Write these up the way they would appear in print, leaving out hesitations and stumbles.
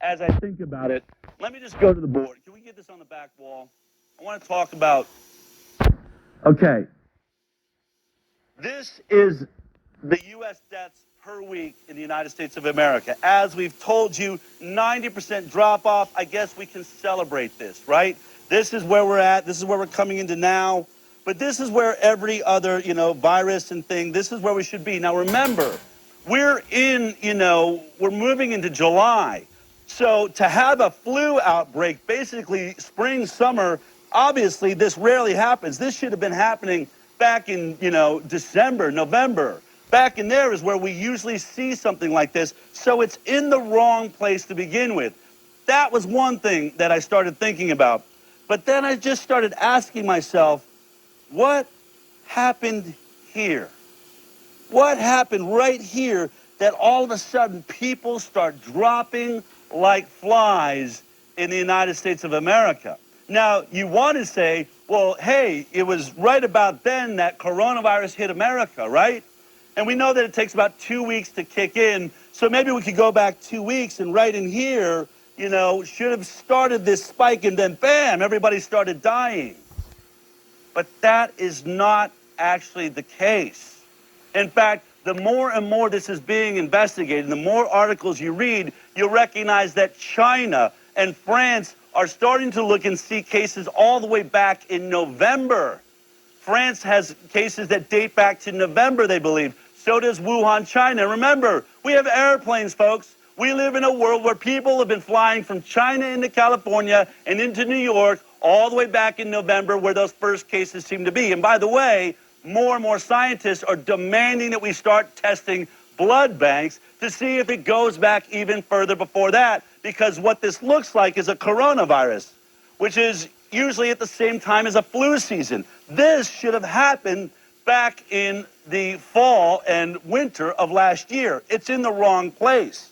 as I think about it. Let me just go to the board. Can we get this on the back wall? I want to talk about. Okay. This is the U.S. deaths per week in the United States of America. As we've told you, 90% drop off. I guess we can celebrate this, right? This is where we're at. This is where we're coming into now. But this is where every other, virus and thing, this is where we should be. Now, remember, we're we're moving into July. So to have a flu outbreak, basically spring, summer, obviously this rarely happens. This should have been happening back in, December, November. Back in there is where we usually see something like this. So it's in the wrong place to begin with. That was one thing that I started thinking about. But then I just started asking myself, what happened here? What happened right here that all of a sudden people start dropping like flies in the United States of America? Now, you want to say, well, hey, it was right about then that coronavirus hit America, right? And we know that it takes about 2 weeks to kick in. So maybe we could go back 2 weeks and right in here, should have started this spike and then bam, everybody started dying. But that is not actually the case. In fact, the more and more this is being investigated, the more articles you read, you'll recognize that China and France are starting to look and see cases all the way back in November. France has cases that date back to November, they believe. So does Wuhan, China. Remember, we have airplanes, folks. We live in a world where people have been flying from China into California and into New York all the way back in November where those first cases seem to be. And by the way, more and more scientists are demanding that we start testing blood banks to see if it goes back even further before that, because what this looks like is a coronavirus, which is usually at the same time as a flu season. This should have happened back in the fall and winter of last year. It's in the wrong place.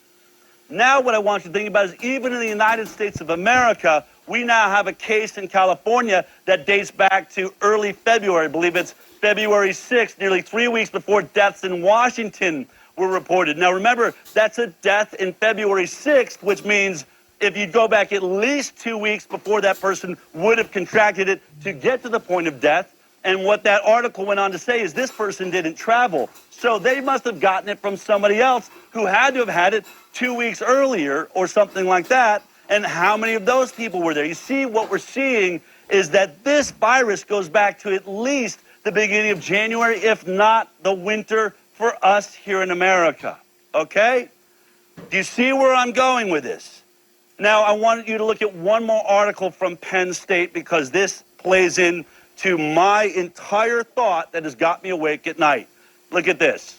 Now what I want you to think about is even in the United States of America, we now have a case in California that dates back to early February. I believe it's February 6th, nearly 3 weeks before deaths in Washington were reported. Now remember, that's a death in February 6th, which means if you go back at least 2 weeks before that person would have contracted it to get to the point of death. And what that article went on to say is this person didn't travel. So they must have gotten it from somebody else who had to have had it 2 weeks earlier or something like that. And how many of those people were there? You see, what we're seeing is that this virus goes back to at least the beginning of January, if not the winter for us here in America. Okay? Do you see where I'm going with this? Now, I want you to look at one more article from Penn State because this plays into my entire thought that has got me awake at night. Look at this.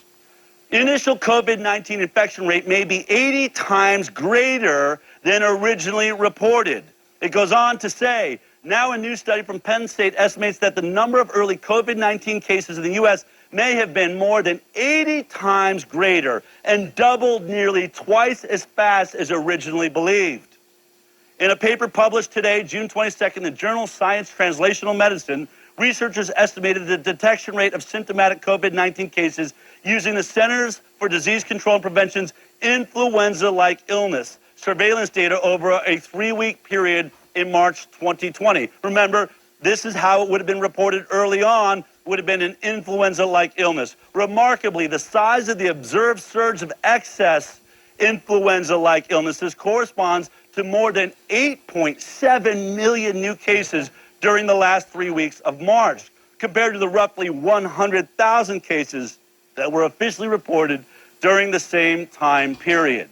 Initial COVID-19 infection rate may be 80 times greater than originally reported. It goes on to say, now a new study from Penn State estimates that the number of early COVID-19 cases in the U.S. may have been more than 80 times greater and doubled nearly twice as fast as originally believed. In a paper published today, June 22nd, in the journal Science Translational Medicine, researchers estimated the detection rate of symptomatic COVID-19 cases using the Centers for Disease Control and Prevention's influenza-like illness surveillance data over a 3-week period in March 2020. Remember, this is how it would have been reported early on, would have been an influenza-like illness. Remarkably, the size of the observed surge of excess influenza-like illnesses corresponds to more than 8.7 million new cases during the last 3 weeks of March, compared to the roughly 100,000 cases that were officially reported during the same time period.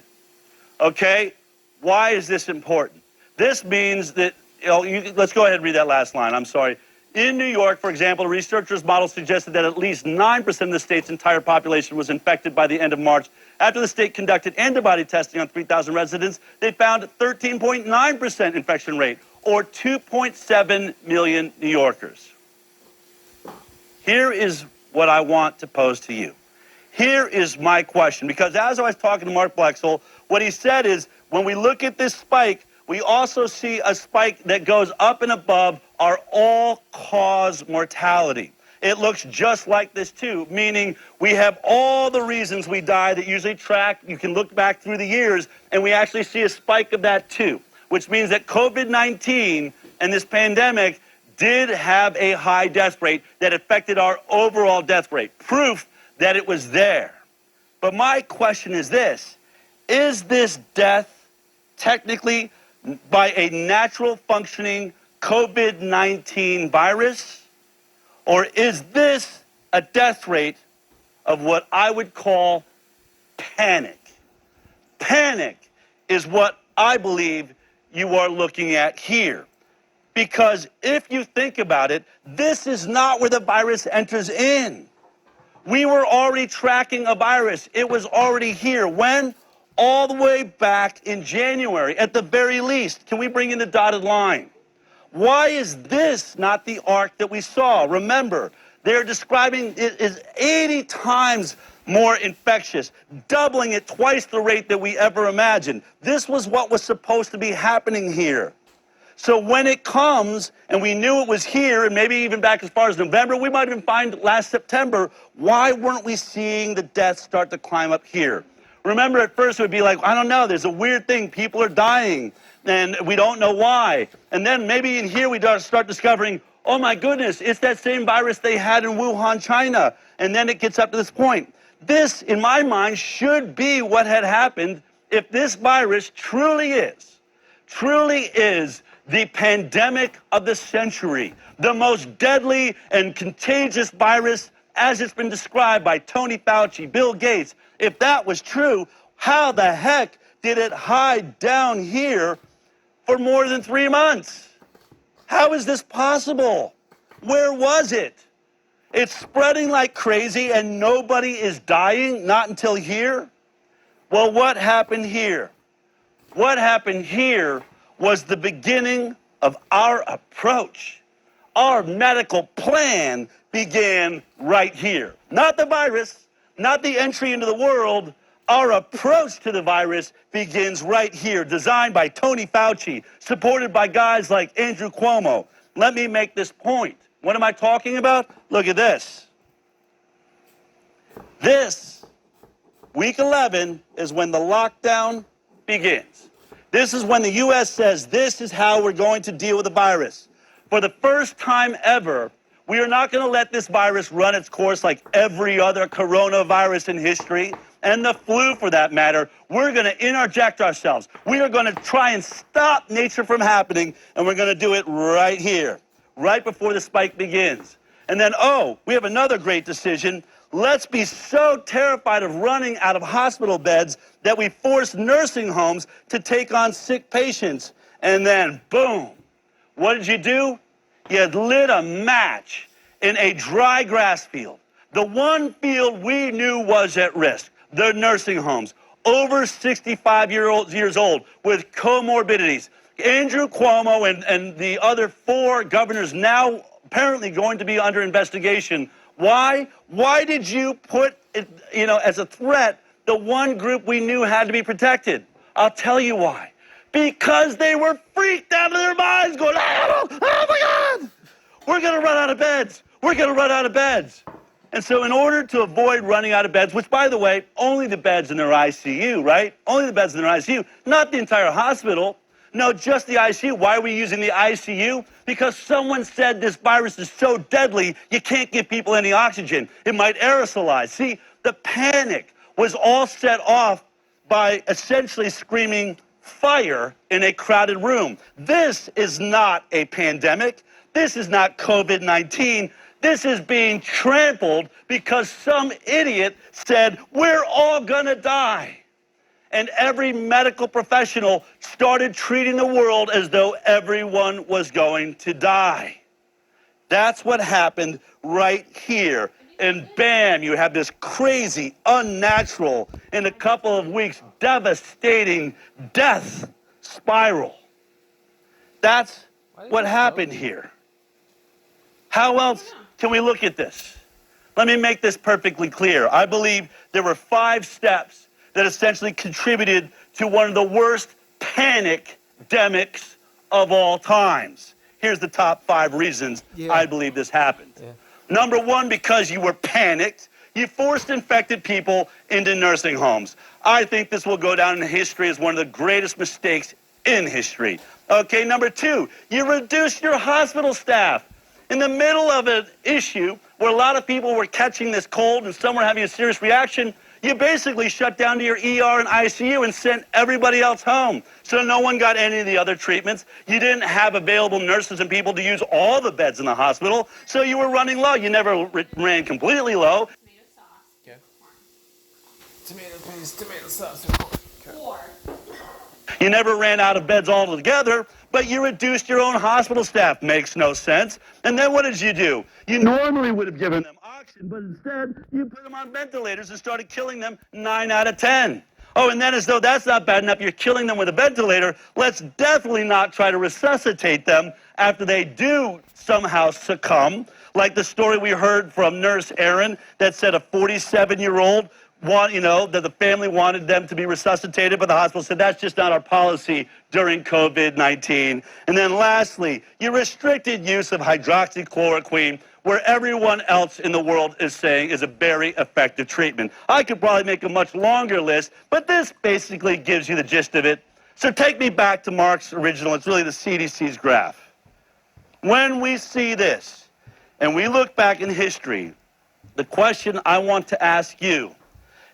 Okay, why is this important? This means that, let's go ahead and read that last line, I'm sorry. In New York, for example, researchers' model suggested that at least 9% of the state's entire population was infected by the end of March. After the state conducted antibody testing on 3,000 residents, they found a 13.9% infection rate, or 2.7 million New Yorkers. Here is what I want to pose to you. Here is my question, because as I was talking to Mark Blexel, what he said is, when we look at this spike, we also see a spike that goes up and above our all-cause mortality. it looks just like this too, meaning we have all the reasons we die that usually track. You can look back through the years, and we actually see a spike of that too, which means that COVID-19 and this pandemic did have a high death rate that affected our overall death rate. Proof that it was there. But my question is this: is this death technically by a natural functioning COVID-19 virus? Or is this a death rate of what I would call panic? Panic is what I believe you are looking at here. Because if you think about it, this is not where the virus enters in. We were already tracking a virus. It was already here. When? All the way back in January, at the very least. Can we bring in the dotted line? Why is this not the arc that we saw? Remember, they're describing it as 80 times more infectious, doubling it twice the rate that we ever imagined. This was what was supposed to be happening here. So when it comes, and we knew it was here, and maybe even back as far as November, we might even find last September, why weren't we seeing the deaths start to climb up here? Remember, at first it would be like, I don't know, there's a weird thing, people are dying, and we don't know why. And then maybe in here we start discovering, oh my goodness, it's that same virus they had in Wuhan, China. And then it gets up to this point. This, in my mind, should be what had happened if this virus truly is the pandemic of the century, the most deadly and contagious virus as it's been described by Tony Fauci, Bill Gates. If that was true, how the heck did it hide down here for more than 3 months? How is this possible? Where was it? It's spreading like crazy and nobody is dying, not until here? Well, what happened here? What happened here was the beginning of our approach. Our medical plan began right here. Not the virus, not the entry into the world. Our approach to the virus begins right here, designed by Tony Fauci, supported by guys like Andrew Cuomo. Let me make this point. What am I talking about? Look at this. This, week 11, is when the lockdown begins. This is when the U.S. says this is how we're going to deal with the virus. For the first time ever, we are not going to let this virus run its course like every other coronavirus in history, and the flu for that matter. We're going to interject ourselves. We are going to try and stop nature from happening, and we're going to do it right here, right before the spike begins. And then, oh, we have another great decision. Let's be so terrified of running out of hospital beds that we force nursing homes to take on sick patients. And then, boom, what did you do? You lit a match in a dry grass field. The one field we knew was at risk, the nursing homes, over 65 years old with comorbidities. Andrew Cuomo and the other 4 governors now apparently going to be under investigation. Why? Why did you put it, as a threat, the one group we knew had to be protected? I'll tell you why. Because they were freaked out of their minds going, oh my God, we're going to run out of beds. We're going to run out of beds. And so in order to avoid running out of beds, which, by the way, only the beds in their ICU, right? Only the beds in their ICU, not the entire hospital. No, just the ICU. Why are we using the ICU? Because someone said this virus is so deadly, you can't give people any oxygen. It might aerosolize. See, the panic was all set off by essentially screaming fire in a crowded room. This is not a pandemic. This is not COVID-19. This is being trampled because some idiot said, we're all gonna die. And every medical professional started treating the world as though everyone was going to die. That's what happened right here. And bam, you have this crazy, unnatural, in a couple of weeks, devastating death spiral. That's what happened here. How else can we look at this? Let me make this perfectly clear. I believe there were 5 steps that essentially contributed to one of the worst panic-demics of all times. Here's the top 5 reasons I believe this happened. Number one, because you were panicked. You forced infected people into nursing homes. I think this will go down in history as one of the greatest mistakes in history. Okay, number two, you reduced your hospital staff. In the middle of an issue where a lot of people were catching this cold and some were having a serious reaction, you basically shut down to your ER and ICU and sent everybody else home. So no one got any of the other treatments. You didn't have available nurses and people to use all the beds in the hospital, so you were running low. You never ran completely low. Tomato sauce. Okay. Tomato paste, tomato sauce. Okay. Or You never ran out of beds altogether, but you reduced your own hospital staff. Makes no sense. And then what did you do? You normally would have given them oxygen, but instead you put them on ventilators and started killing them 9 out of 10. Oh, and then as though that's not bad enough, you're killing them with a ventilator. Let's definitely not try to resuscitate them after they do somehow succumb. Like the story we heard from Nurse Erin that said a 47-year-old that the family wanted them to be resuscitated, but the hospital said that's just not our policy during COVID-19. And then lastly, you restricted use of hydroxychloroquine, where everyone else in the world is saying is a very effective treatment. I could probably make a much longer list, but this basically gives you the gist of it. So take me back to Mark's original. It's really the CDC's graph. When we see this, and we look back in history, the question I want to ask you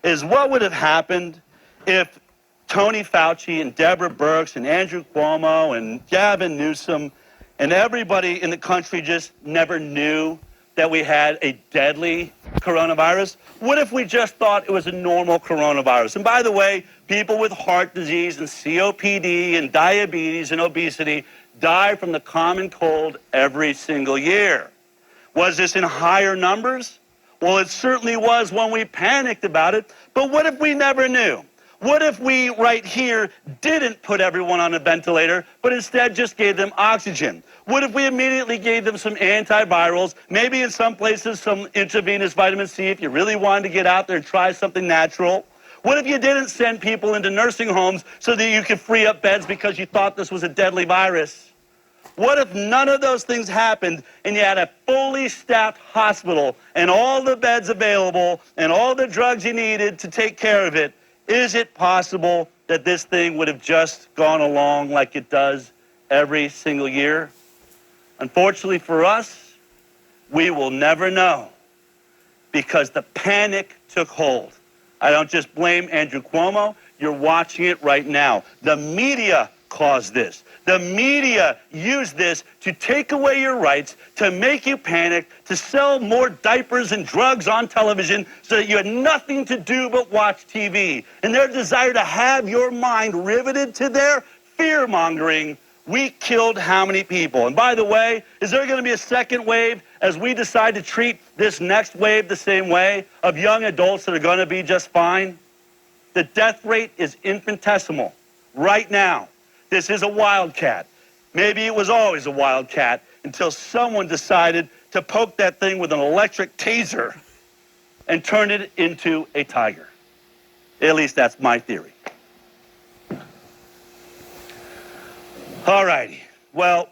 is what would have happened if Tony Fauci and Deborah Birx and Andrew Cuomo and Gavin Newsom and everybody in the country just never knew that we had a deadly coronavirus? What if we just thought it was a normal coronavirus? And by the way, people with heart disease and COPD and diabetes and obesity die from the common cold every single year. Was this in higher numbers? Well, it certainly was when we panicked about it, but what if we never knew? What if we right here didn't put everyone on a ventilator, but instead just gave them oxygen? What if we immediately gave them some antivirals, maybe in some places some intravenous vitamin C if you really wanted to get out there and try something natural? What if you didn't send people into nursing homes so that you could free up beds because you thought this was a deadly virus? What if none of those things happened and you had a fully staffed hospital and all the beds available and all the drugs you needed to take care of it? Is it possible that this thing would have just gone along like it does every single year? Unfortunately for us, we will never know because the panic took hold. I don't just blame Andrew Cuomo. You're watching it right now. The media caused this. The media used this to take away your rights, to make you panic, to sell more diapers and drugs on television so that you had nothing to do but watch TV. And their desire to have your mind riveted to their fear-mongering, we killed how many people? And by the way, is there going to be a second wave as we decide to treat this next wave the same way of young adults that are going to be just fine? The death rate is infinitesimal right now. This is a wildcat. Maybe it was always a wildcat until someone decided to poke that thing with an electric taser and turn it into a tiger. At least that's my theory. All righty. Well,